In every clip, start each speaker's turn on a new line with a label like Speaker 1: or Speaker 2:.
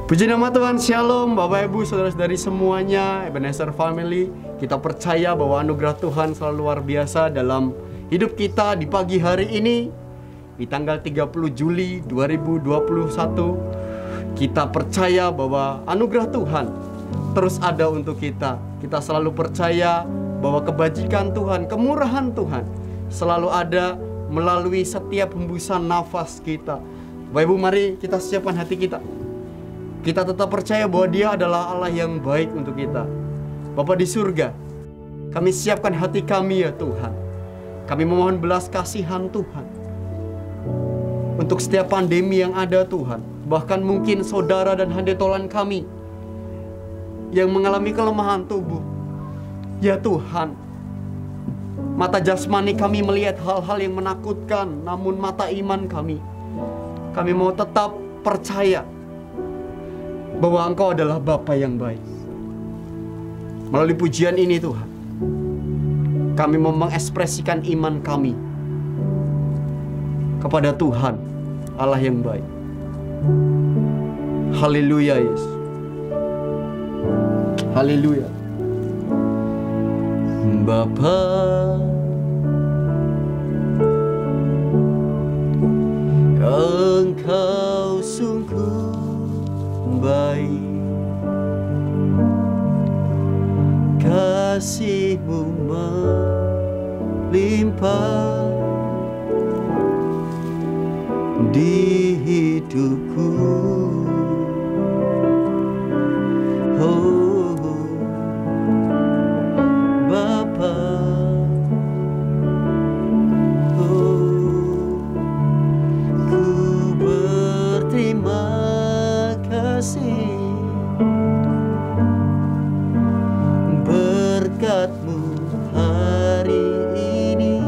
Speaker 1: Puji nama Tuhan, Shalom Bapak Ibu Saudara-saudari semuanya, Ebenezer Family. Kita percaya bahwa anugerah Tuhan selalu luar biasa dalam hidup kita di pagi hari ini, di tanggal 30 Juli 2021. Kita percaya bahwa anugerah Tuhan terus ada untuk kita. Kita selalu percaya bahwa kebajikan Tuhan, kemurahan Tuhan selalu ada melalui setiap hembusan nafas kita. Bapak Ibu, mari kita siapkan hati kita. Kita tetap percaya bahwa Dia adalah Allah yang baik untuk kita. Bapa di surga, kami siapkan hati kami ya Tuhan. Kami memohon belas kasihan Tuhan untuk setiap pandemi yang ada Tuhan. Bahkan mungkin saudara dan handetolan kami yang mengalami kelemahan tubuh. Ya Tuhan, mata jasmani kami melihat hal-hal yang menakutkan, namun mata iman kami mau tetap percaya bahwa Engkau adalah Bapa yang baik. Melalui pujian ini Tuhan, kami mau mengekspresikan iman kami kepada Tuhan Allah yang baik. Haleluya Yesus. Haleluya. Bapa, Engkau sungguh baik, kasih-Mu melimpah di hidupku. Oh Bapa, oh ku berterima kasih berkat-Mu hari ini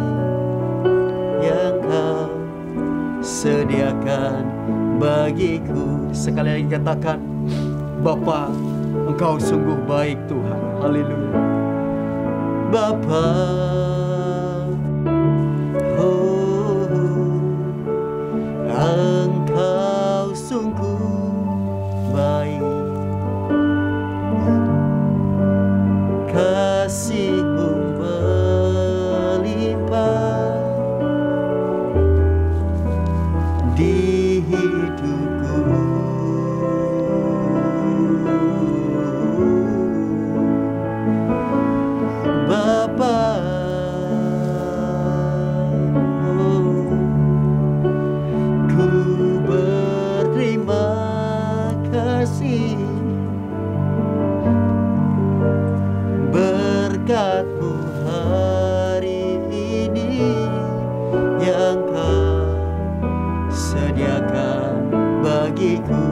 Speaker 1: yang Kau sediakan bagiku. Sekali lagi katakan, Bapa, Engkau sungguh baik Tuhan. Haleluya. Bapa, oh Engkau sungguh baik, kasih-Mu melimpah di hidupku. Bapa, ku berterima kasih berkat-Mu hari ini yang Kau sediakan bagiku.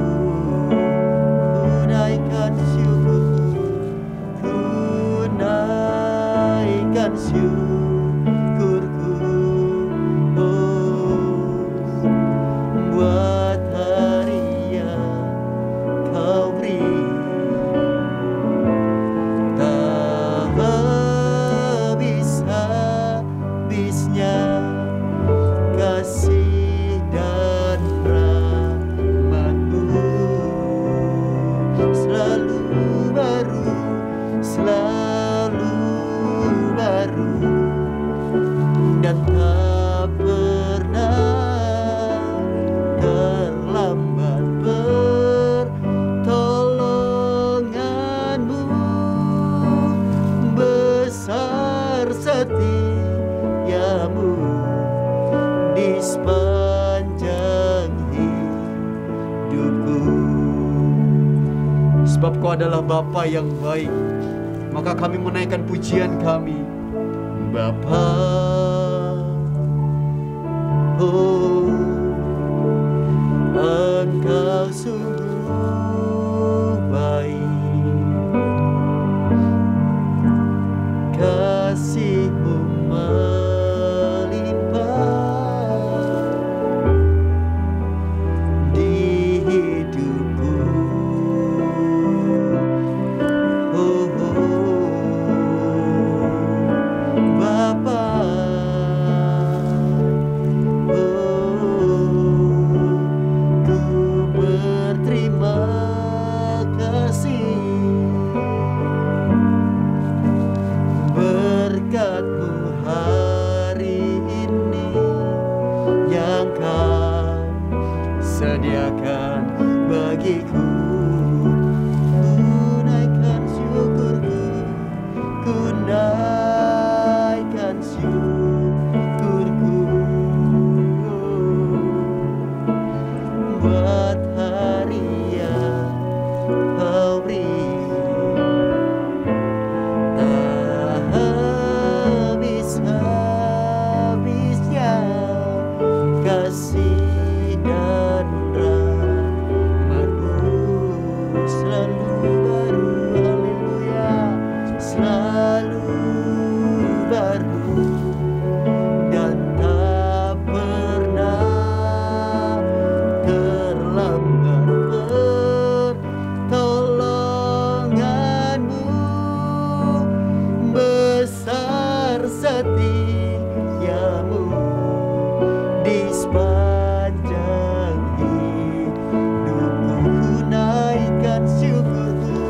Speaker 1: Ku naikkan syukurku, ku naikkan syukurku, oh buat hari yang Kau beri. Tak habis-habisnya kasih dan rahmat-Mu, selalu baru, selalu baru, dan tak pernah terlambat pertolongan-Mu. Besar setia-Mu di sepanjang hidupku. Sebab Kau adalah Bapa yang baik, maka kami menaikkan pujian kami. Bapa, oh Engkau sungguh baik, kasih-Mu melimpah di hidupku. Oh Bapa, oh sediakan bagiku. Ku naikkan syukurku, ku naikkan syukurku buat hari yang Kau beri. Tak habis-habisnya kasih dan rahmat-Mu selalu baru. Haleluya, selalu baru dan tak pernah terlambat. Pertolongan-Mu besar, setia-Mu di sepanjang hidupku. Ku naikkan syukurku,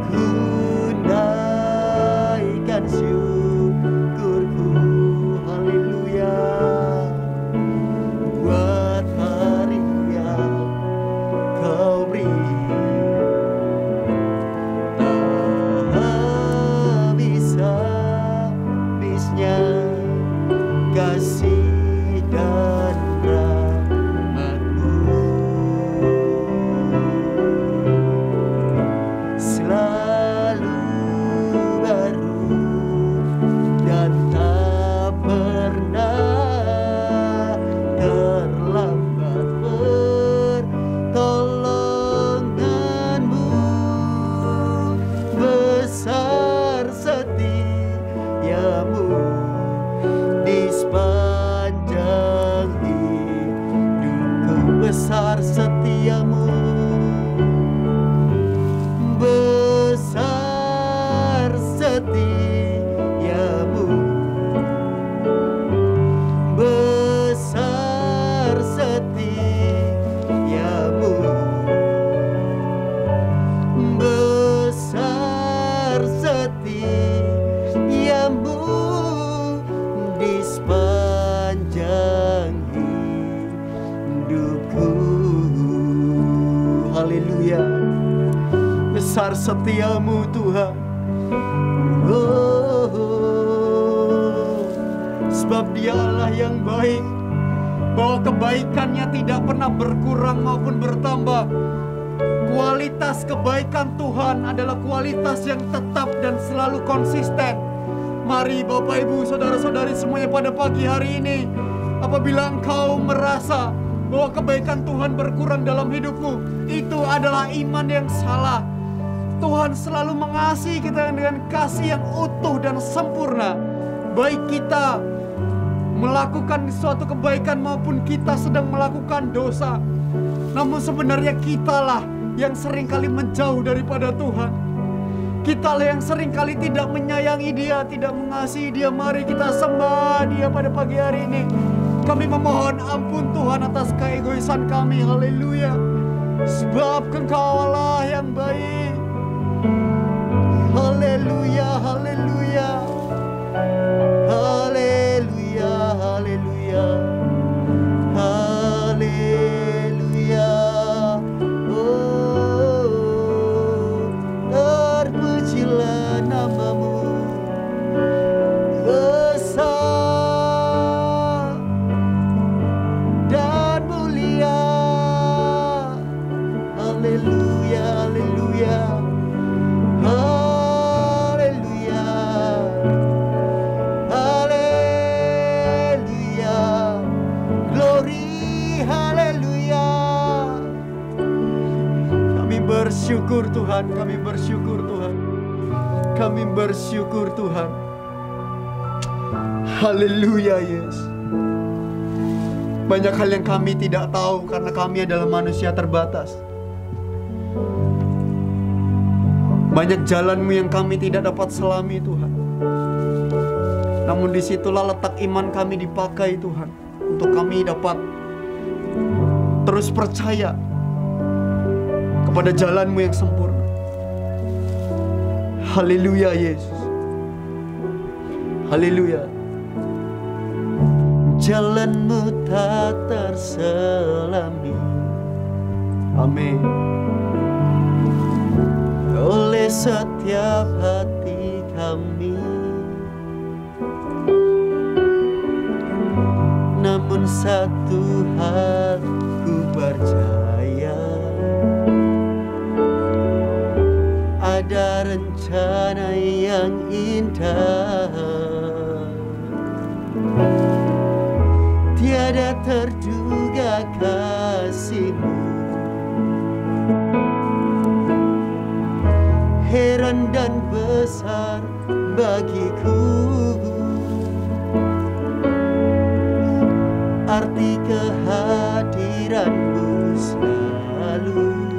Speaker 1: ku naikkan syukurku. Haleluya, buat hari yang Kau beri. Tak habis-habisnya kasih dan rahmat-Mu selalu baru dan tak pernah terlambat. Pertolongan-Mu besar, setia-Mu di sepanjang hidupku. Besar setia-Mu, besar setia-Mu, besar setia-Mu, besar setia-Mu di sepanjang hidupku. Haleluya, besar setia-Mu Tuhan. Sebab Dialah yang baik, bahwa kebaikannya tidak pernah berkurang maupun bertambah. Kualitas kebaikan Tuhan adalah kualitas yang tetap dan selalu konsisten. Mari Bapak Ibu Saudara-saudari semuanya pada pagi hari ini, apabila engkau merasa bahwa kebaikan Tuhan berkurang dalam hidupmu, itu adalah iman yang salah. Tuhan selalu mengasihi kita dengan kasih yang utuh dan sempurna, baik kita melakukan suatu kebaikan maupun kita sedang melakukan dosa. Namun sebenarnya kitalah yang seringkali menjauh daripada Tuhan. Kitalah yang seringkali tidak menyayangi Dia, tidak mengasihi Dia. Mari kita sembah Dia pada pagi hari ini. Kami memohon ampun Tuhan atas keegoisan kami. Haleluya, sebab Engkau Allah yang baik. Haleluya, haleluya, haleluya, haleluya, haleluya. Oh, terpujilah nama-Mu besar dan mulia. Haleluya, haleluya, haleluya, haleluya, glory, haleluya. Kami bersyukur Tuhan, kami bersyukur Tuhan, kami bersyukur Tuhan. Haleluya Yesus. Banyak hal yang kami tidak tahu karena kami adalah manusia terbatas. Banyak jalan-Mu yang kami tidak dapat selami Tuhan. Namun disitulah letak iman kami dipakai Tuhan, untuk kami dapat terus percaya kepada jalan-Mu yang sempurna. Haleluya Yesus. Haleluya. jalanmu tak terselami. Amin. Oleh setiap hati kami, namun satu hal ku percaya, ada rencana yang indah, tiada terduga kasih-Mu. Heran dan besar bagiku arti kehadiran-Mu selalu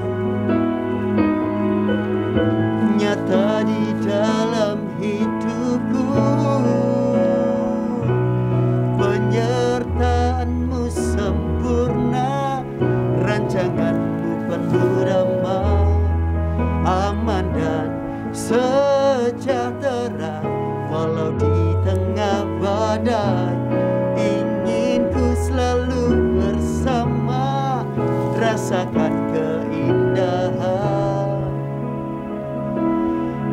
Speaker 1: nyata di dalam hidupku. Penyertaan-Mu sempurna, rancangan-Mu penuh damai, aman dan sejahtera. Walau di tengah badai, ingin ku selalu bersama, rasakan keindahan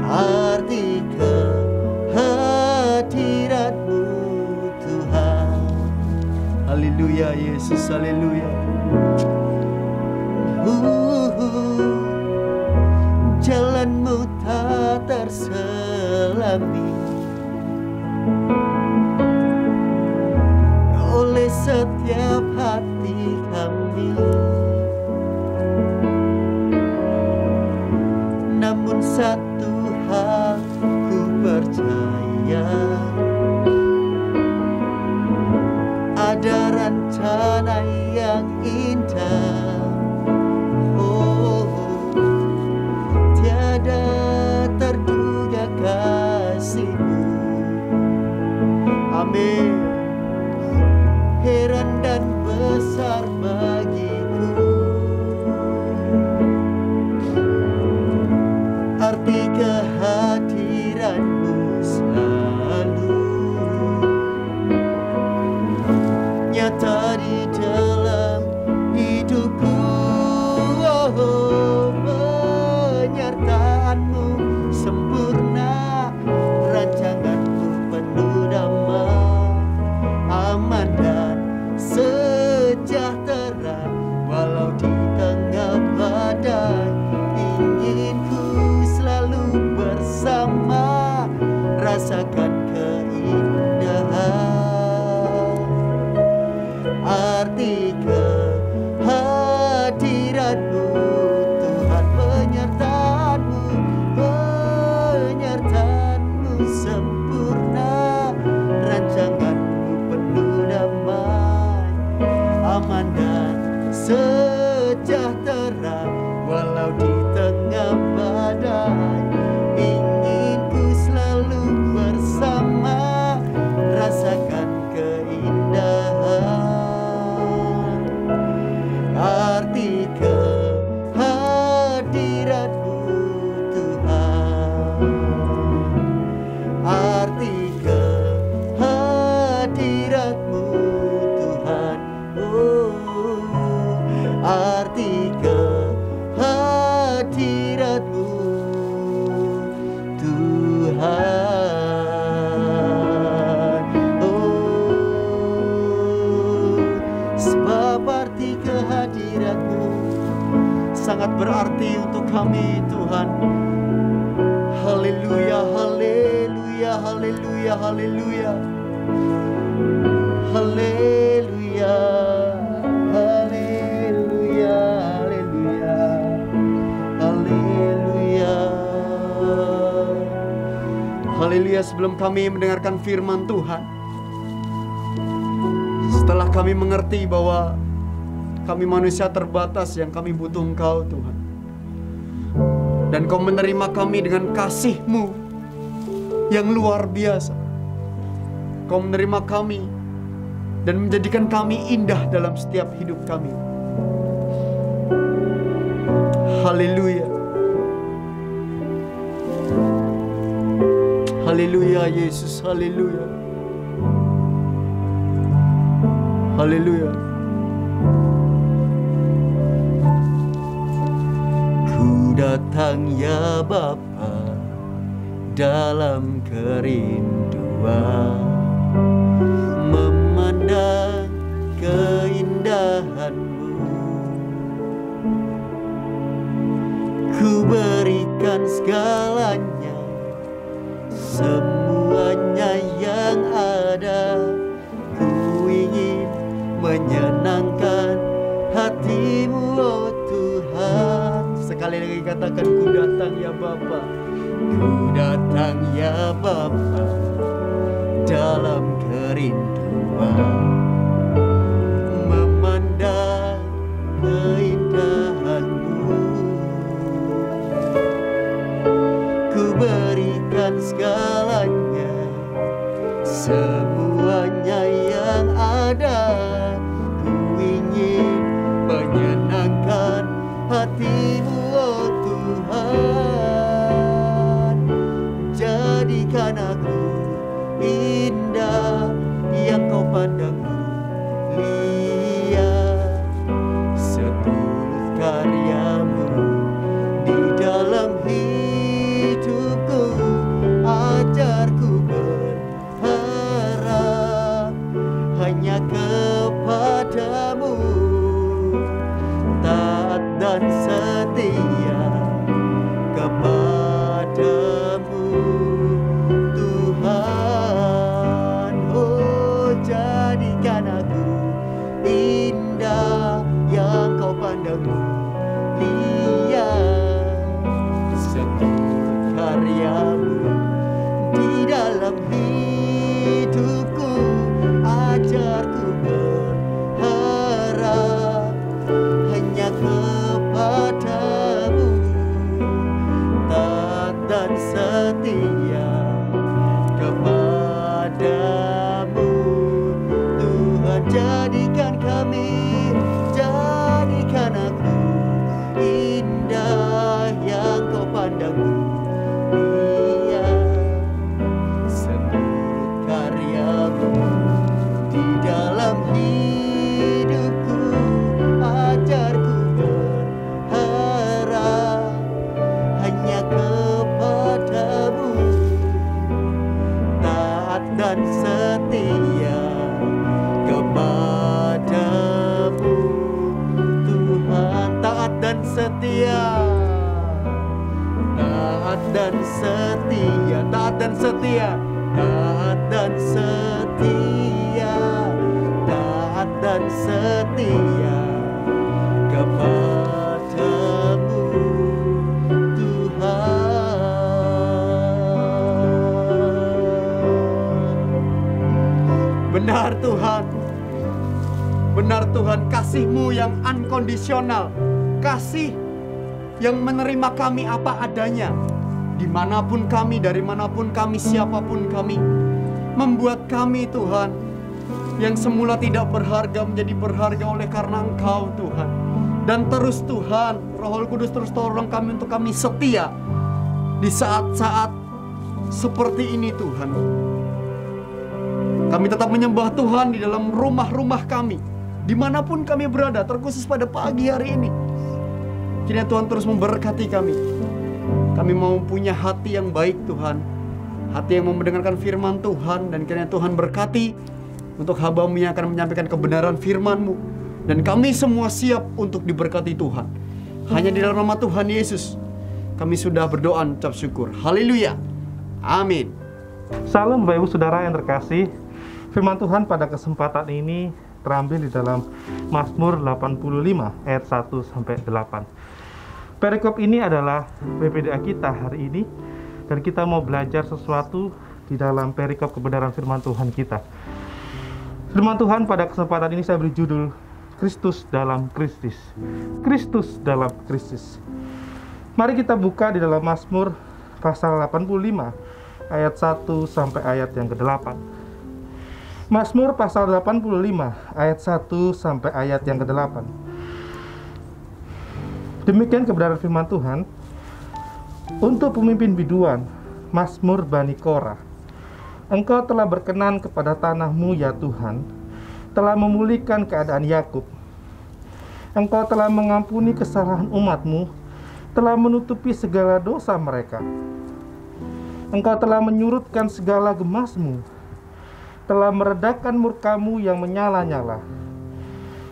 Speaker 1: arti kehadiran-Mu Tuhan. Haleluya Yesus, haleluya. Jalan-Mu tak terselami, oleh setiap hati kami, namun satu hal ku percaya, ada rencana yang indah. Tiada terduga kasih-Mu. Amin. Heran dan besar bagiku arti kehadiran-Mu selalu nyata di dalam hidupku. Penyertaan-Mu sempurna, rancangan-Mu penuh damai, aman dan sejahtera. Walau di tengah badai, ingin ku selalu bersama, rasakan keindahan arti kehadiran-Mu Tuhan. Penyertaan-Mu sempurna, rancangan-Mu penuh damai, aman dan sejahtera. Walau di tengah badai, ingin ku selalu bersama, rasakan keindahan arti kehadiran-Mu Tuhan. Arti kehadiran-Mu Tuhan. Arti kehadiran-Mu Tuhan. Sebab arti kehadiran-Mu sangat berarti untuk kami Tuhan. Haleluya, haleluya, haleluya, haleluya. Haleluya, haleluya, haleluya, haleluya. Haleluya. Sebelum kami mendengarkan firman Tuhan, setelah kami mengerti bahwa kami manusia terbatas yang kami butuh Engkau Tuhan, dan Kau menerima kami dengan kasih-Mu yang luar biasa. Kau menerima kami dan menjadikan kami indah dalam setiap hidup kami. Haleluya. Haleluya Yesus, haleluya. Haleluya. Ku datang ya Bapa dalam kerinduan, memandang keindahan-Mu. Ku berikan segalanya, semuanya yang ada. Ku ingin menyenangkan hati-Mu, oh Tuhan. Sekali lagi katakan, ku datang ya Bapa. Ku datang ya Bapa dalam kerinduan, memandang keindahan-Mu. Ku berikan segalanya, semuanya yang ada. Ku ingin menyenangkan hati-Mu, oh Tuhan. Jadikan aku indah yang Kau pandang mulia, seturut karya-Mu di dalam hidupku. Ajarku berharap hanya kepada-Mu, taat dan setia kepada-Mu, Tuhan. Oh, jadikan aku indah yang Kau pandang mulia, seturut karya-Mu di dalam hidupku. Ajarku berharap hanya kepada-Mu, taat dan setia kepada-Mu, Tuhan. Jadikan kami, jadikan aku indah yang Kau pandang mulia, seturut karya-Mu di dalam hidupku. Ajarku berharap hanya kepada-Mu, taat dan setia kepada-Mu, Tuhan. Taat dan setia, taat dan setia, taat dan setia, taat dan setia, taat dan setia kepada-Mu, Tuhan. Benar Tuhan, benar Tuhan, kasih-Mu yang unconditional, kasih yang menerima kami apa adanya, dimanapun kami, dari manapun kami, siapapun kami, membuat kami Tuhan yang semula tidak berharga menjadi berharga oleh karena Engkau Tuhan. Dan terus Tuhan, Roh Kudus terus tolong kami untuk kami setia di saat-saat seperti ini Tuhan. Kami tetap menyembah Tuhan di dalam rumah-rumah kami, dimanapun kami berada, terkhusus pada pagi hari ini. Kiranya Tuhan terus memberkati kami. Kami mau punya hati yang baik Tuhan, hati yang mau mendengarkan firman Tuhan. Dan kiranya Tuhan berkati untuk hamba-Mu yang akan menyampaikan kebenaran firman-Mu. Dan kami semua siap untuk diberkati Tuhan. Hanya di dalam nama Tuhan Yesus kami sudah berdoa ucap syukur. Haleluya. Amin.
Speaker 2: Salam Bapak Ibu Saudara yang terkasih. Firman Tuhan pada kesempatan ini terambil di dalam Mazmur 85 ayat 1-8. Perikop ini adalah PPDA kita hari ini, dan kita mau belajar sesuatu di dalam perikop kebenaran firman Tuhan kita. Firman Tuhan pada kesempatan ini saya beri judul Kristus dalam Kristus. Kristus dalam Kristus. Mari kita buka di dalam Mazmur pasal 85 ayat 1 sampai ayat yang ke-8. Mazmur pasal 85 ayat 1 sampai ayat yang ke-8. Demikian kebenaran firman Tuhan. Untuk pemimpin biduan, Mazmur Bani Korah. Engkau telah berkenan kepada tanah-Mu ya Tuhan, telah memulihkan keadaan Yakub. Engkau telah mengampuni kesalahan umat-Mu, telah menutupi segala dosa mereka. Engkau telah menyurutkan segala gemas-Mu, telah meredakan murka-Mu yang menyala-nyala.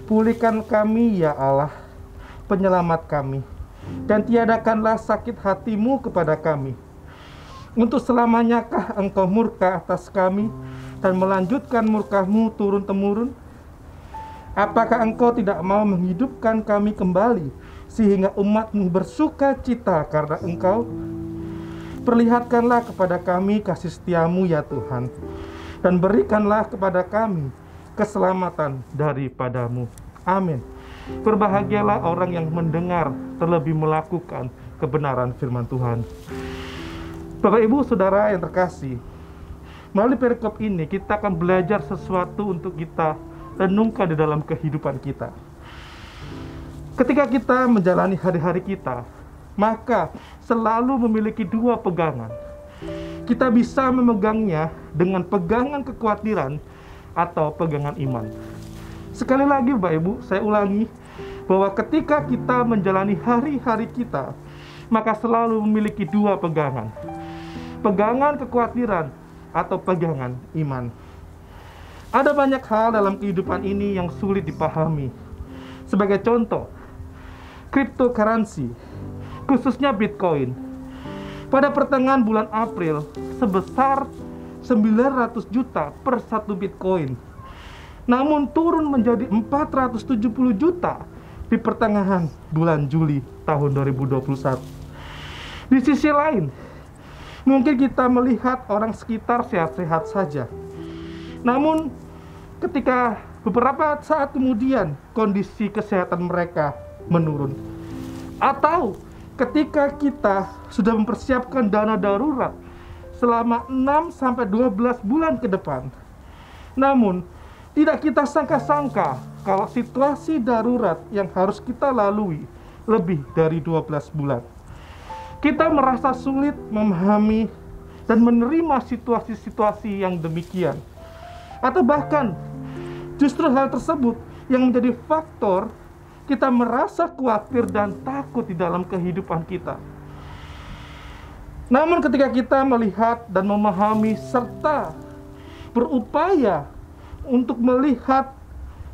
Speaker 2: Pulihkan kami, ya Allah, penyelamat kami, dan tiadakanlah sakit hati-Mu kepada kami. Untuk selamanyakah Engkau murka atas kami dan melanjutkan murka-Mu turun-temurun? Apakah Engkau tidak mau menghidupkan kami kembali, sehingga umat-Mu bersuka cita karena Engkau? Perlihatkanlah kepada kami kasih setia-Mu, ya Tuhan, dan berikanlah kepada kami keselamatan daripada-Mu. Amin. Berbahagialah orang yang mendengar terlebih melakukan kebenaran firman Tuhan. Bapak Ibu Saudara yang terkasih, melalui perikop ini kita akan belajar sesuatu untuk kita renungkan di dalam kehidupan kita. Ketika kita menjalani hari-hari kita, maka selalu memiliki dua pegangan. Kita bisa memegangnya dengan pegangan kekhawatiran atau pegangan iman. Sekali lagi Bapak Ibu, saya ulangi bahwa ketika kita menjalani hari-hari kita, maka selalu memiliki dua pegangan. Pegangan kekhawatiran atau pegangan iman. Ada banyak hal dalam kehidupan ini yang sulit dipahami. Sebagai contoh, cryptocurrency, khususnya Bitcoin, pada pertengahan bulan April sebesar 900 juta per satu Bitcoin, namun turun menjadi 470 juta di pertengahan bulan Juli tahun 2021. Di sisi lain, mungkin kita melihat orang sekitar sehat-sehat saja, namun ketika beberapa saat kemudian kondisi kesehatan mereka menurun. Atau ketika kita sudah mempersiapkan dana darurat selama 6-12 bulan ke depan, namun tidak kita sangka-sangka kalau situasi darurat yang harus kita lalui lebih dari 12 bulan. Kita merasa sulit memahami dan menerima situasi-situasi yang demikian. Atau bahkan justru hal tersebut yang menjadi faktor kita merasa khawatir dan takut di dalam kehidupan kita. Namun ketika kita melihat dan memahami serta berupaya untuk melihat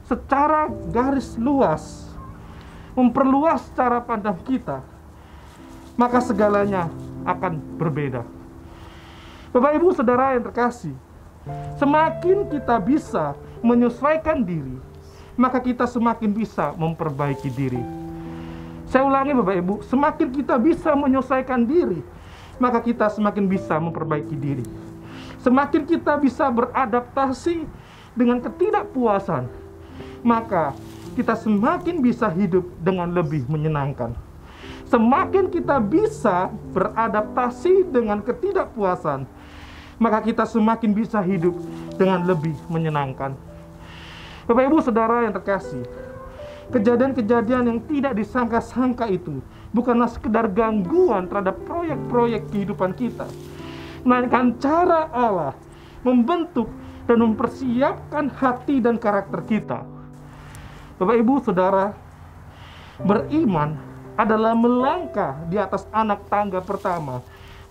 Speaker 2: secara garis luas, memperluas cara pandang kita, maka segalanya akan berbeda. Bapak Ibu Saudara yang terkasih, semakin kita bisa menyesuaikan diri, maka kita semakin bisa memperbaiki diri. Saya ulangi Bapak Ibu, semakin kita bisa menyesuaikan diri, maka kita semakin bisa memperbaiki diri. Semakin kita bisa beradaptasi dengan ketidakpuasan, maka kita semakin bisa hidup dengan lebih menyenangkan. Semakin kita bisa beradaptasi dengan ketidakpuasan, maka kita semakin bisa hidup dengan lebih menyenangkan. Bapak Ibu Saudara yang terkasih, kejadian-kejadian yang tidak disangka-sangka itu bukanlah sekedar gangguan terhadap proyek-proyek kehidupan kita, melainkan cara Allah membentuk dan mempersiapkan hati dan karakter kita. Bapak Ibu Saudara, beriman adalah melangkah di atas anak tangga pertama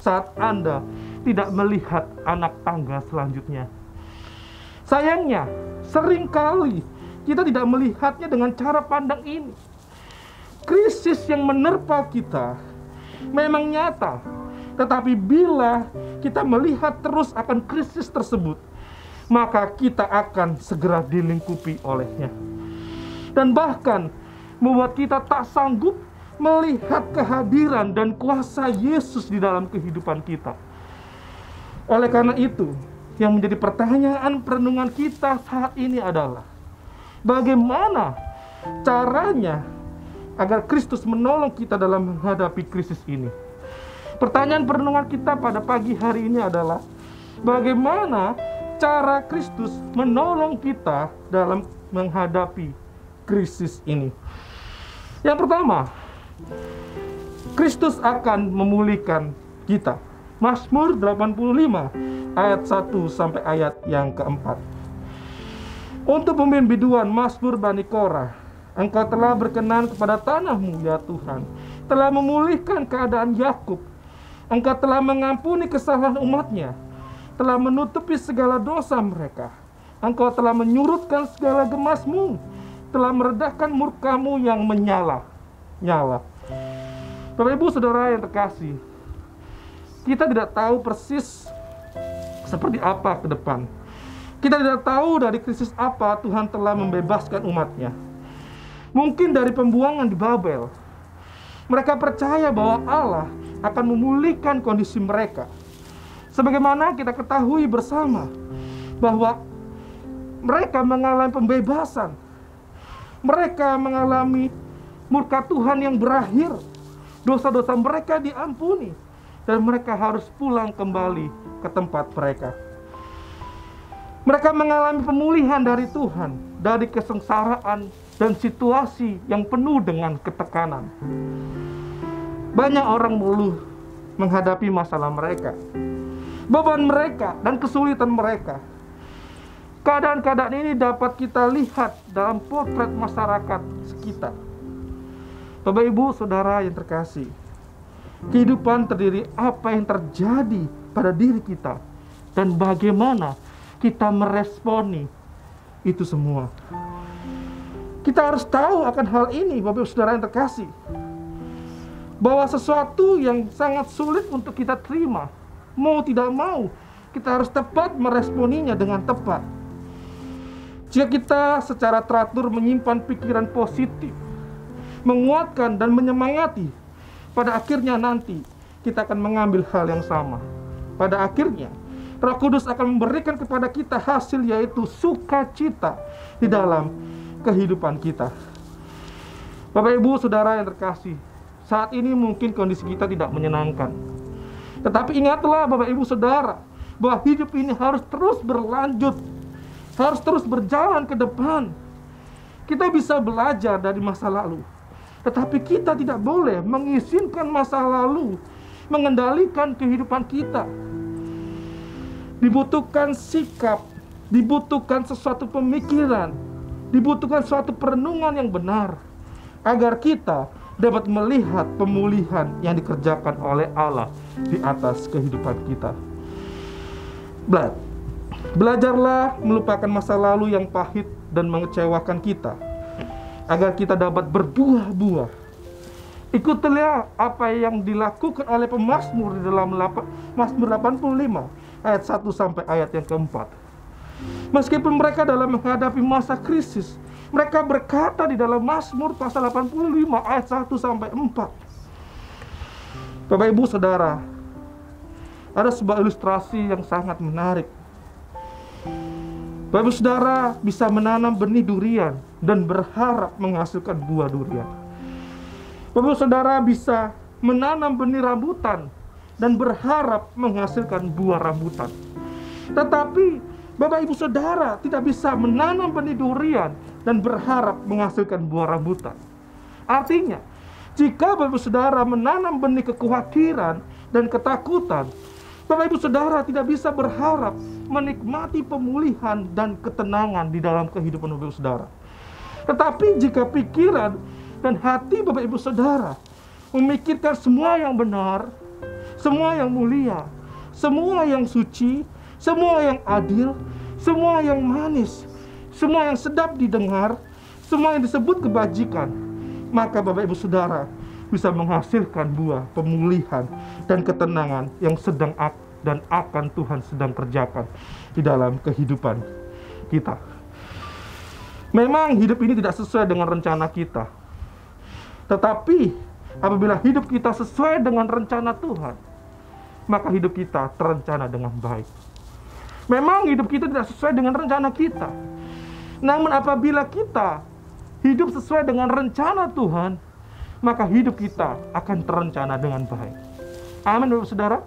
Speaker 2: saat Anda tidak melihat anak tangga selanjutnya. Sayangnya, seringkali kita tidak melihatnya dengan cara pandang ini. Krisis yang menerpa kita memang nyata, tetapi bila kita melihat terus akan krisis tersebut, maka kita akan segera dilingkupi olehnya. Dan bahkan membuat kita tak sanggup melihat kehadiran dan kuasa Yesus di dalam kehidupan kita. Oleh karena itu, yang menjadi pertanyaan perenungan kita saat ini adalah, bagaimana caranya agar Kristus menolong kita dalam menghadapi krisis ini? Pertanyaan perenungan kita pada pagi hari ini adalah, bagaimana cara Kristus menolong kita dalam menghadapi krisis ini? Yang pertama, Kristus akan memulihkan kita. Mazmur 85 ayat 1 sampai ayat yang keempat. Untuk pemimpin biduan Mazmur Bani Korah, Engkau telah berkenan kepada tanah-Mu, ya Tuhan, telah memulihkan keadaan Yakub. Engkau telah mengampuni kesalahan umat-Nya, telah menutupi segala dosa mereka. Engkau telah menyurutkan segala gemas-Mu, telah meredahkan murka-Mu yang menyala-nyala. Bapak Ibu Saudara yang terkasih, kita tidak tahu persis seperti apa ke depan. Kita tidak tahu dari krisis apa Tuhan telah membebaskan umat-Nya. Mungkin dari pembuangan di Babel. Mereka percaya bahwa Allah akan memulihkan kondisi mereka. Sebagaimana kita ketahui bersama bahwa mereka mengalami pembebasan. Mereka mengalami murka Tuhan yang berakhir. Dosa-dosa mereka diampuni. Dan mereka harus pulang kembali ke tempat mereka. Mereka mengalami pemulihan dari Tuhan, dari kesengsaraan dan situasi yang penuh dengan ketekanan. Banyak orang mengeluh menghadapi masalah mereka, beban mereka, dan kesulitan mereka. Keadaan-keadaan ini dapat kita lihat dalam potret masyarakat sekitar. Bapak Ibu Saudara yang terkasih, kehidupan terdiri apa yang terjadi pada diri kita dan bagaimana kita meresponi itu semua. Kita harus tahu akan hal ini, Bapak Ibu Saudara yang terkasih, bahwa sesuatu yang sangat sulit untuk kita terima, mau tidak mau, kita harus tepat meresponinya dengan tepat. Jika kita secara teratur menyimpan pikiran positif, menguatkan dan menyemangati, pada akhirnya nanti kita akan mengambil hal yang sama. Pada akhirnya Roh Kudus akan memberikan kepada kita hasil, yaitu sukacita di dalam kehidupan kita. Bapak Ibu Saudara yang terkasih, saat ini mungkin kondisi kita tidak menyenangkan. Tetapi ingatlah Bapak Ibu Saudara, bahwa hidup ini harus terus berlanjut, harus terus berjalan ke depan. Kita bisa belajar dari masa lalu, tetapi kita tidak boleh mengizinkan masa lalu mengendalikan kehidupan kita. Dibutuhkan sikap, dibutuhkan sesuatu pemikiran, dibutuhkan suatu perenungan yang benar, agar kita dapat melihat pemulihan yang dikerjakan oleh Allah di atas kehidupan kita. Belajarlah melupakan masa lalu yang pahit dan mengecewakan kita, agar kita dapat berbuah-buah. Ikutilah apa yang dilakukan oleh pemazmur di dalam Mazmur 85 ayat 1 sampai ayat yang keempat. Meskipun mereka dalam menghadapi masa krisis, mereka berkata di dalam Mazmur pasal 85 ayat 1 sampai 4. Bapak Ibu Saudara, ada sebuah ilustrasi yang sangat menarik. Bapak Ibu Saudara bisa menanam benih durian dan berharap menghasilkan buah durian. Bapak Ibu Saudara bisa menanam benih rambutan dan berharap menghasilkan buah rambutan. Tetapi Bapak Ibu Saudara tidak bisa menanam benih durian dan berharap menghasilkan buah rambutan. Artinya, jika Bapak Ibu Saudara menanam benih kekhawatiran dan ketakutan, Bapak Ibu Saudara tidak bisa berharap menikmati pemulihan dan ketenangan di dalam kehidupan Bapak Ibu Saudara. Tetapi jika pikiran dan hati Bapak Ibu Saudara memikirkan semua yang benar, semua yang mulia, semua yang suci, semua yang adil, semua yang manis, semua yang sedap didengar, semua yang disebut kebajikan, maka Bapak Ibu Saudara bisa menghasilkan buah pemulihan dan ketenangan yang sedang dan akan Tuhan sedang kerjakan di dalam kehidupan kita. Memang hidup ini tidak sesuai dengan rencana kita, tetapi apabila hidup kita sesuai dengan rencana Tuhan, maka hidup kita terencana dengan baik. Memang hidup kita tidak sesuai dengan rencana kita, namun apabila kita hidup sesuai dengan rencana Tuhan, maka hidup kita akan terencana dengan baik. Amin, Bapak Saudara.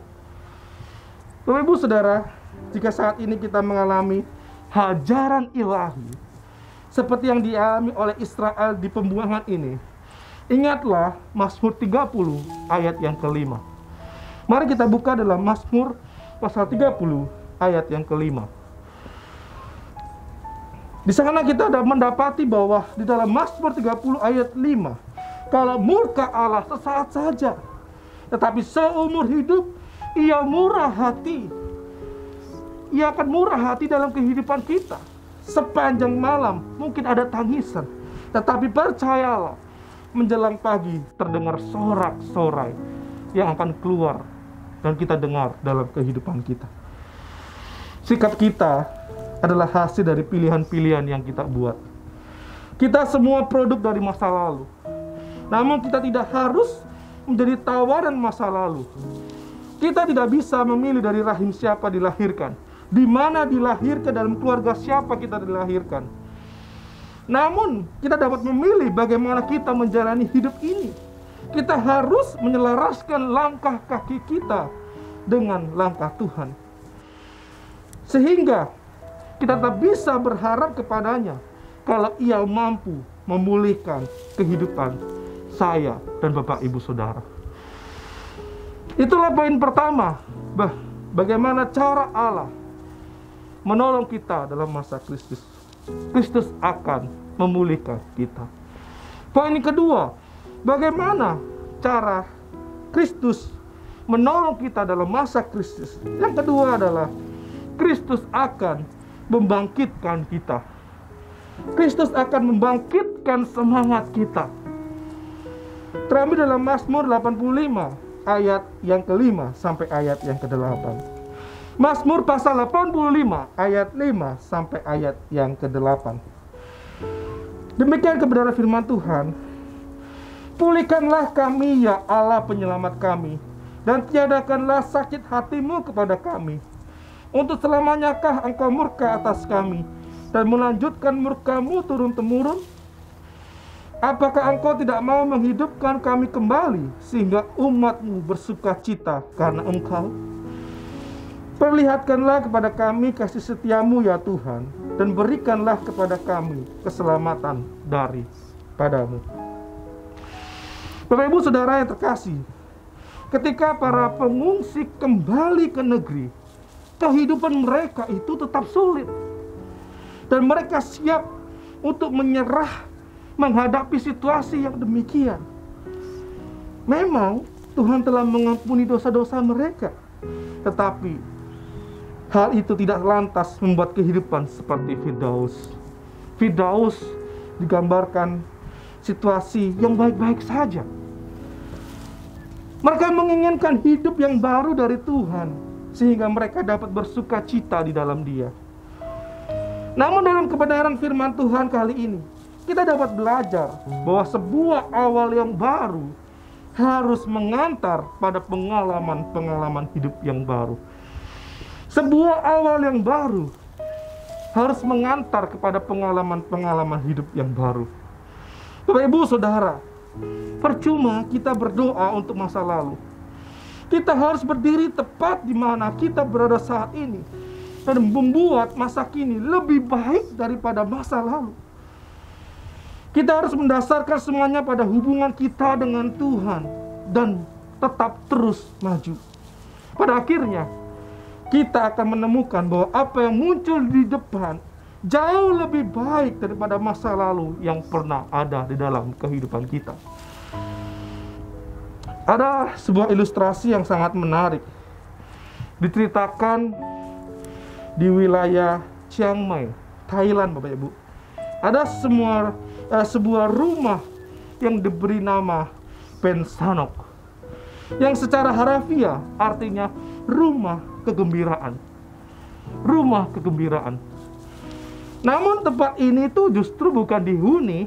Speaker 2: Bapak Ibu Saudara, jika saat ini kita mengalami hajaran ilahi seperti yang dialami oleh Israel di pembuangan ini, ingatlah Mazmur 30 ayat yang kelima. Mari kita buka dalam Mazmur pasal 30 ayat yang kelima. Di sana kita ada mendapati bahwa di dalam Mazmur 30 ayat 5, kalau murka Allah sesaat saja, tetapi seumur hidup Ia murah hati. Ia akan murah hati dalam kehidupan kita. Sepanjang malam mungkin ada tangisan, tetapi percayalah, menjelang pagi terdengar sorak-sorai yang akan keluar dan kita dengar dalam kehidupan kita. Sikap kita adalah hasil dari pilihan-pilihan yang kita buat. Kita semua produk dari masa lalu. Namun kita tidak harus menjadi tawaran masa lalu. Kita tidak bisa memilih dari rahim siapa dilahirkan, di mana dilahirkan, dalam keluarga siapa kita dilahirkan. Namun kita dapat memilih bagaimana kita menjalani hidup ini. Kita harus menyelaraskan langkah kaki kita dengan langkah Tuhan, sehingga kita tetap bisa berharap kepadanya kalau Ia mampu memulihkan kehidupan saya dan Bapak Ibu Saudara. Itulah poin pertama, bagaimana cara Allah menolong kita dalam masa Kristus. Kristus akan memulihkan kita. Poin kedua, bagaimana cara Kristus menolong kita dalam masa Kristus. Yang kedua adalah Kristus akan membangkitkan kita. Kristus akan membangkitkan semangat kita. Terambil dalam Mazmur 85 ayat yang ke-5 sampai ayat yang ke-8. Mazmur pasal 85 ayat 5 sampai ayat yang ke-8. Demikian kebenaran firman Tuhan. Pulihkanlah kami ya Allah penyelamat kami, dan tiadakanlah sakit hatimu kepada kami. Untuk selamanyakah engkau murka atas kami dan melanjutkan murkamu turun-temurun? Apakah engkau tidak mau menghidupkan kami kembali sehingga umatmu bersuka cita karena engkau? Perlihatkanlah kepada kami kasih setiamu ya Tuhan, dan berikanlah kepada kami keselamatan daripadamu. Bapak Ibu Saudara yang terkasih, ketika para pengungsi kembali ke negeri, kehidupan mereka itu tetap sulit. Dan mereka siap untuk menyerah menghadapi situasi yang demikian. Memang Tuhan telah mengampuni dosa-dosa mereka, tetapi hal itu tidak lantas membuat kehidupan seperti Firdaus. Firdaus digambarkan situasi yang baik-baik saja. Mereka menginginkan hidup yang baru dari Tuhan, sehingga mereka dapat bersuka cita di dalam Dia. Namun dalam kebenaran firman Tuhan kali ini, kita dapat belajar bahwa sebuah awal yang baru harus mengantar pada pengalaman-pengalaman hidup yang baru. Sebuah awal yang baru harus mengantar kepada pengalaman-pengalaman hidup yang baru. Bapak Ibu Saudara, percuma kita berdoa untuk masa lalu. Kita harus berdiri tepat di mana kita berada saat ini dan membuat masa kini lebih baik daripada masa lalu. Kita harus mendasarkan semuanya pada hubungan kita dengan Tuhan dan tetap terus maju. Pada akhirnya, kita akan menemukan bahwa apa yang muncul di depan jauh lebih baik daripada masa lalu yang pernah ada di dalam kehidupan kita. Ada sebuah ilustrasi yang sangat menarik, diceritakan di wilayah Chiang Mai, Thailand, Bapak Ibu. Ada sebuah rumah yang diberi nama Pensanok, yang secara harafiah artinya rumah kegembiraan. Rumah kegembiraan. Namun tempat ini tuh justru bukan dihuni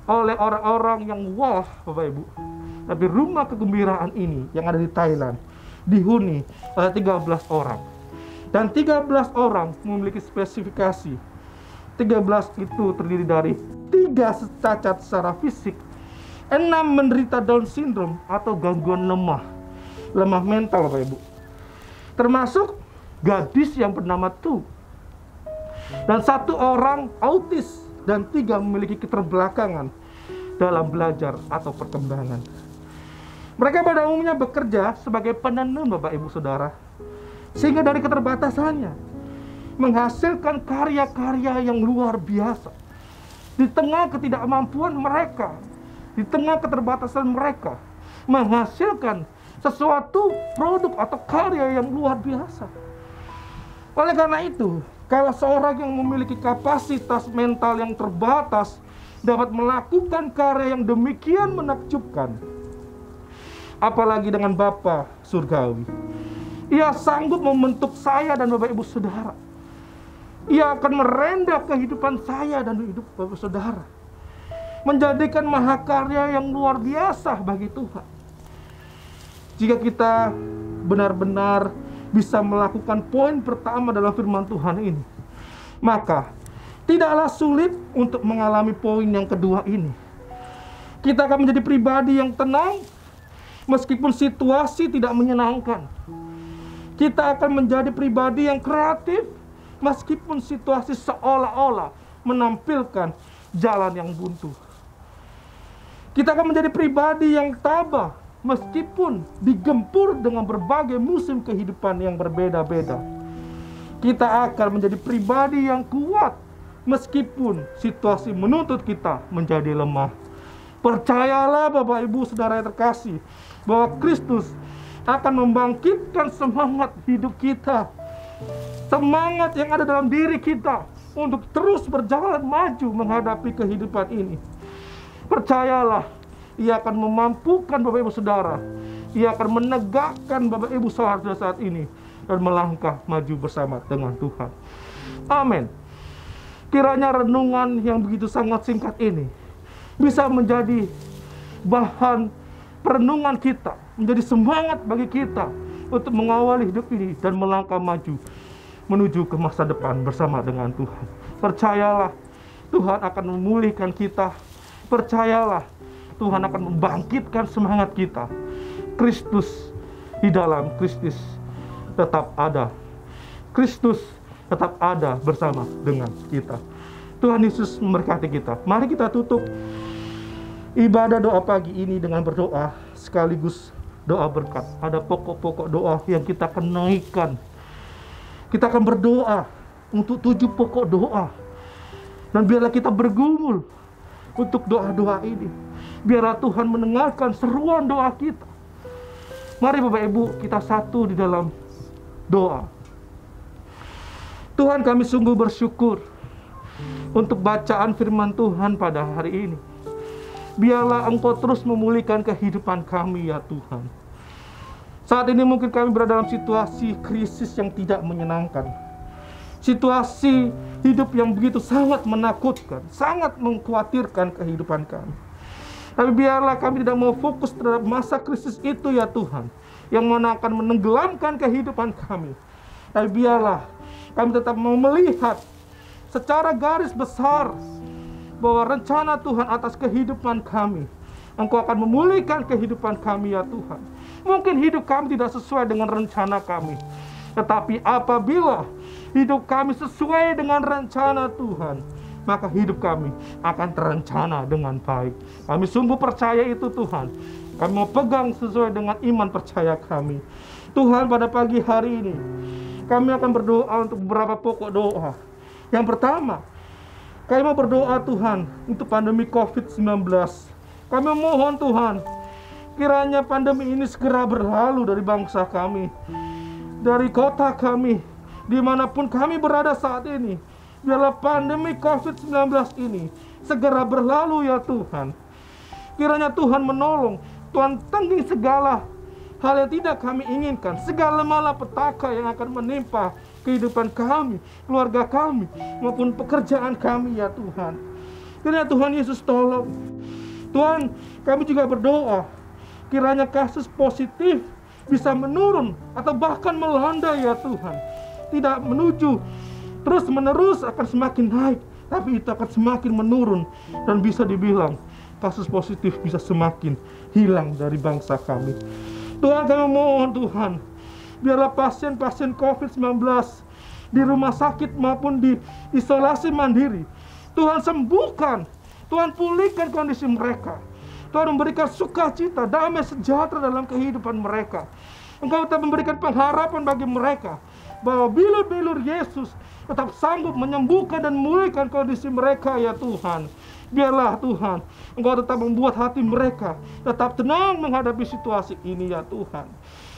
Speaker 2: oleh orang-orang yang wah, Bapak Ibu. Tapi rumah kegembiraan ini yang ada di Thailand dihuni oleh 13 orang. Dan 13 orang memiliki spesifikasi. 13 itu terdiri dari 3 cacat secara fisik, 6 menderita Down syndrome atau gangguan lemah mental, Bapak Ibu. Termasuk gadis yang bernama Tu. Dan 1 orang autis, dan 3 memiliki keterbelakangan dalam belajar atau perkembangan. Mereka pada umumnya bekerja sebagai penenun, Bapak Ibu Saudara. Sehingga dari keterbatasannya, menghasilkan karya-karya yang luar biasa. Di tengah ketidakmampuan mereka, di tengah keterbatasan mereka, menghasilkan sesuatu produk atau karya yang luar biasa. Oleh karena itu, kalau seorang yang memiliki kapasitas mental yang terbatas dapat melakukan karya yang demikian menakjubkan, apalagi dengan Bapa surgawi. Ia sanggup membentuk saya dan Bapak Ibu Saudara. Ia akan merenda kehidupan saya dan hidup Bapak Saudara, menjadikan mahakarya yang luar biasa bagi Tuhan. Jika kita benar-benar bisa melakukan poin pertama dalam firman Tuhan ini, maka tidaklah sulit untuk mengalami poin yang kedua ini. Kita akan menjadi pribadi yang tenang meskipun situasi tidak menyenangkan. Kita akan menjadi pribadi yang kreatif meskipun situasi seolah-olah menampilkan jalan yang buntu. Kita akan menjadi pribadi yang tabah meskipun digempur dengan berbagai musim kehidupan yang berbeda-beda. Kita akan menjadi pribadi yang kuat meskipun situasi menuntut kita menjadi lemah. Percayalah Bapak Ibu Saudara yang terkasih, bahwa Kristus akan membangkitkan semangat hidup kita, semangat yang ada dalam diri kita untuk terus berjalan maju menghadapi kehidupan ini. Percayalah, Ia akan memampukan Bapak Ibu Saudara, Ia akan menegakkan Bapak Ibu Saudara saat ini dan melangkah maju bersama dengan Tuhan. Amin. Kiranya renungan yang begitu sangat singkat ini bisa menjadi bahan perenungan kita, menjadi semangat bagi kita untuk mengawali hidup ini dan melangkah maju menuju ke masa depan bersama dengan Tuhan. Percayalah, Tuhan akan memulihkan kita. Percayalah, Tuhan akan membangkitkan semangat kita. Kristus, di dalam Kristus tetap ada. Kristus tetap ada bersama dengan kita. Tuhan Yesus memberkati kita. Mari kita tutup ibadah doa pagi ini dengan berdoa sekaligus doa berkat. Ada pokok-pokok doa yang kita akan naikkan. Kita akan berdoa untuk 7 pokok doa. Dan biarlah kita bergumul untuk doa-doa ini. Biarlah Tuhan mendengarkan seruan doa kita. Mari Bapak Ibu, kita satu di dalam doa. Tuhan, kami sungguh bersyukur untuk bacaan firman Tuhan pada hari ini. Biarlah Engkau terus memulihkan kehidupan kami ya Tuhan. Saat ini mungkin kami berada dalam situasi krisis yang tidak menyenangkan. Situasi hidup yang begitu sangat menakutkan, sangat mengkhawatirkan kehidupan kami. Tapi biarlah kami tidak mau fokus terhadap masa krisis itu ya Tuhan, yang mana akan menenggelamkan kehidupan kami. Tapi biarlah kami tetap mau melihat secara garis besar bahwa rencana Tuhan atas kehidupan kami. Engkau akan memulihkan kehidupan kami ya Tuhan. Mungkin hidup kami tidak sesuai dengan rencana kami, tetapi apabila hidup kami sesuai dengan rencana Tuhan, maka hidup kami akan terencana dengan baik. Kami sungguh percaya itu Tuhan. Kami mau pegang sesuai dengan iman percaya kami. Tuhan, pada pagi hari ini kami akan berdoa untuk beberapa pokok doa. Yang pertama, kami mau berdoa Tuhan untuk pandemi COVID-19. Kami mohon Tuhan, kiranya pandemi ini segera berlalu dari bangsa kami, dari kota kami, dimanapun kami berada saat ini. Biarlah pandemi COVID-19 ini segera berlalu ya Tuhan. Kiranya Tuhan menolong, Tuhan tanggung segala hal yang tidak kami inginkan, segala malapetaka yang akan menimpa kehidupan kami, keluarga kami, maupun pekerjaan kami ya Tuhan. Kiranya Tuhan Yesus tolong. Tuhan, kami juga berdoa, kiranya kasus positif bisa menurun atau bahkan melanda ya Tuhan. Tidak menuju terus menerus akan semakin naik, tapi itu akan semakin menurun. Dan bisa dibilang kasus positif bisa semakin hilang dari bangsa kami. Tuhan, kami mohon Tuhan, biarlah pasien-pasien COVID-19 di rumah sakit maupun di isolasi mandiri, Tuhan sembuhkan, Tuhan pulihkan kondisi mereka. Tuhan memberikan sukacita, damai sejahtera dalam kehidupan mereka. Engkau telah memberikan pengharapan bagi mereka. bahwa bilur-bilur Yesus tetap sanggup menyembuhkan dan memulihkan kondisi mereka ya Tuhan. Biarlah Tuhan, Engkau tetap membuat hati mereka tetap tenang menghadapi situasi ini ya Tuhan.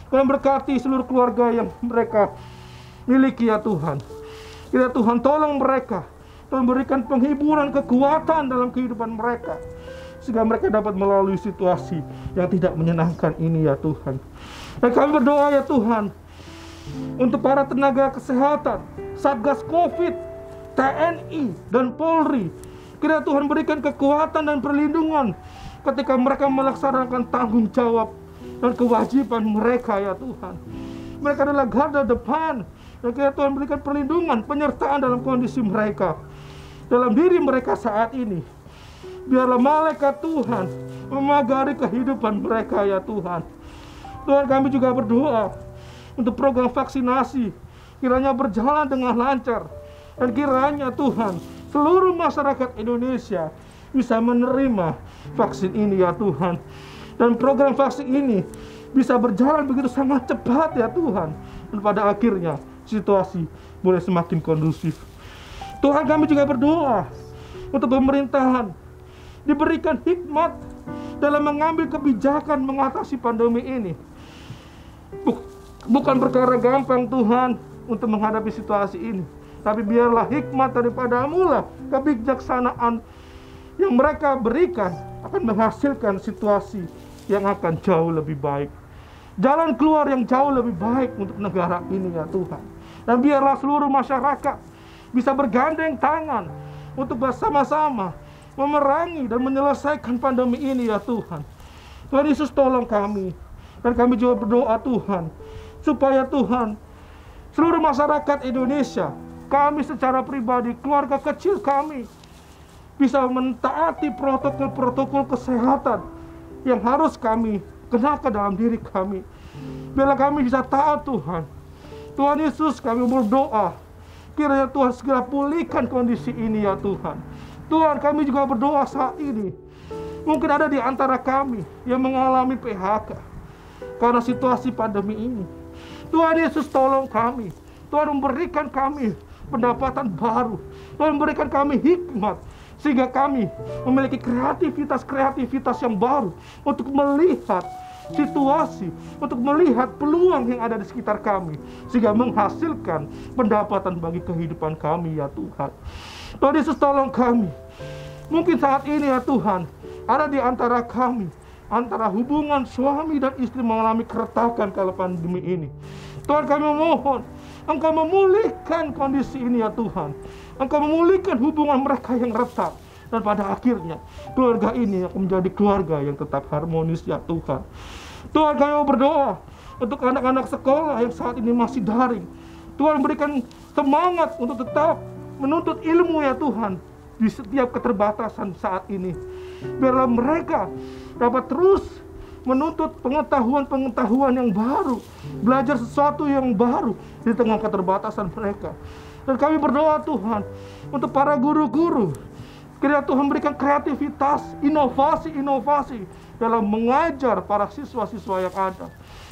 Speaker 2: Dan berkati seluruh keluarga yang mereka miliki ya Tuhan. Ya Tuhan, tolong mereka, Tuhan berikan penghiburan, kekuatan dalam kehidupan mereka, sehingga mereka dapat melalui situasi yang tidak menyenangkan ini ya Tuhan. Dan kami berdoa ya Tuhan, untuk para tenaga kesehatan, Satgas Covid, TNI, dan Polri, kiranya Tuhan berikan kekuatan dan perlindungan ketika mereka melaksanakan tanggung jawab dan kewajiban mereka ya Tuhan. Mereka adalah garda depan, dan kiranya Tuhan berikan perlindungan, penyertaan dalam kondisi mereka, dalam diri mereka saat ini. Biarlah malaikat Tuhan memagari kehidupan mereka ya Tuhan. Tuhan, kami juga berdoa untuk program vaksinasi, kiranya berjalan dengan lancar, dan kiranya Tuhan seluruh masyarakat Indonesia bisa menerima vaksin ini ya Tuhan. Dan program vaksin ini bisa berjalan begitu sangat cepat ya Tuhan. Dan pada akhirnya situasi boleh semakin kondusif. Tuhan, kami juga berdoa untuk pemerintahan diberikan hikmat dalam mengambil kebijakan mengatasi pandemi ini. Bukan perkara gampang Tuhan untuk menghadapi situasi ini, tapi biarlah hikmat daripada-Mu lah, kebijaksanaan yang mereka berikan akan menghasilkan situasi yang akan jauh lebih baik, jalan keluar yang jauh lebih baik untuk negara ini ya Tuhan. Dan biarlah seluruh masyarakat bisa bergandeng tangan untuk bersama-sama memerangi dan menyelesaikan pandemi ini ya Tuhan. Tuhan Yesus, tolong kami. Dan kami juga berdoa Tuhan, supaya Tuhan seluruh masyarakat Indonesia, kami secara pribadi, keluarga kecil kami, bisa mentaati protokol-protokol kesehatan yang harus kami kenakan dalam diri kami. Biarlah kami bisa taat Tuhan. Tuhan Yesus, kami berdoa, kiranya Tuhan segera pulihkan kondisi ini ya Tuhan. Tuhan, kami juga berdoa saat ini, mungkin ada di antara kami yang mengalami PHK karena situasi pandemi ini. Tuhan Yesus, tolong kami. Tuhan, memberikan kami pendapatan baru. Tuhan, memberikan kami hikmat, sehingga kami memiliki kreativitas yang baru untuk melihat situasi, untuk melihat peluang yang ada di sekitar kami, sehingga menghasilkan pendapatan bagi kehidupan kami ya Tuhan. Tuhan Yesus, tolong kami. Mungkin saat ini ya Tuhan, ada di antara kami, antara hubungan suami dan istri mengalami keretakan kala pandemi ini. Tuhan, kami mohon Engkau memulihkan kondisi ini ya Tuhan. Engkau memulihkan hubungan mereka yang retak, dan pada akhirnya keluarga ini akan menjadi keluarga yang tetap harmonis ya Tuhan. Tuhan, kami berdoa untuk anak-anak sekolah yang saat ini masih daring. Tuhan, berikan semangat untuk tetap menuntut ilmu ya Tuhan di setiap keterbatasan saat ini. Biarlah mereka dapat terus menuntut pengetahuan yang baru, belajar sesuatu yang baru di tengah keterbatasan mereka. Dan kami berdoa Tuhan untuk para guru-guru, kiranya Tuhan berikan kreativitas, inovasi dalam mengajar para siswa-siswa yang ada.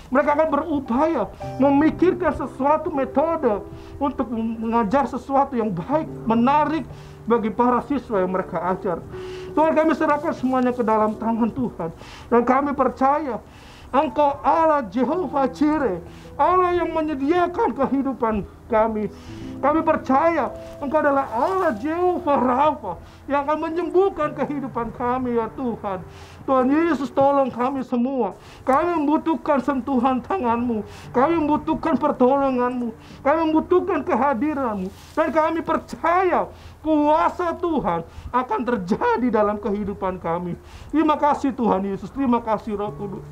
Speaker 2: Mereka akan berupaya memikirkan sesuatu metode untuk mengajar sesuatu yang baik, menarik bagi para siswa yang mereka ajar. Tuhan, kami serahkan semuanya ke dalam tangan Tuhan. Dan kami percaya Engkau Allah Jehovah Jireh, Allah yang menyediakan kehidupan kami. Kami percaya Engkau adalah Allah Jehovah Rafa yang akan menyembuhkan kehidupan kami ya Tuhan. Tuhan Yesus, tolong kami semua. Kami membutuhkan sentuhan tangan-Mu. Kami membutuhkan pertolongan-Mu. Kami membutuhkan kehadiran-Mu. Dan kami percaya kuasa Tuhan akan terjadi dalam kehidupan kami. Terima kasih Tuhan Yesus. Terima kasih Roh Kudus.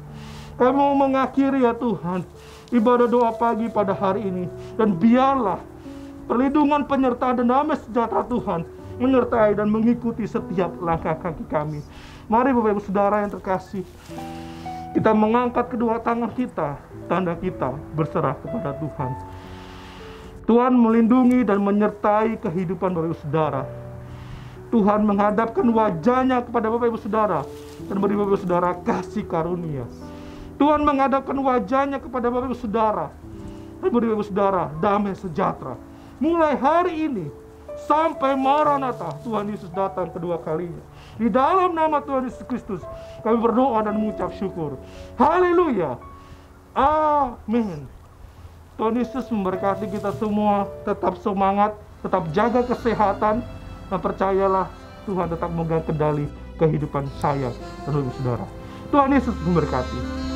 Speaker 2: Kami mau mengakhiri ya Tuhan ibadah doa pagi pada hari ini. Dan biarlah perlindungan, penyertaan dan damai sejahtera Tuhan menyertai dan mengikuti setiap langkah kaki kami. Mari Bapak Ibu Saudara yang terkasih, kita mengangkat kedua tangan kita, tanda kita berserah kepada Tuhan. Tuhan melindungi dan menyertai kehidupan Bapak Ibu Saudara. Tuhan menghadapkan wajahnya kepada Bapak Ibu Saudara dan beri Bapak Ibu Saudara kasih karunia. Tuhan menghadapkan wajahnya kepada Bapak Ibu Saudara Bapak Ibu Saudara, damai sejahtera. Mulai hari ini sampai Maranatha, Tuhan Yesus datang kedua kalinya. Di dalam nama Tuhan Yesus Kristus, kami berdoa dan mengucap syukur. Haleluya. Amin. Tuhan Yesus memberkati kita semua. Tetap semangat, tetap jaga kesehatan, dan percayalah Tuhan tetap memegang kendali kehidupan saya dan Bapak Ibu Saudara. Tuhan Yesus memberkati.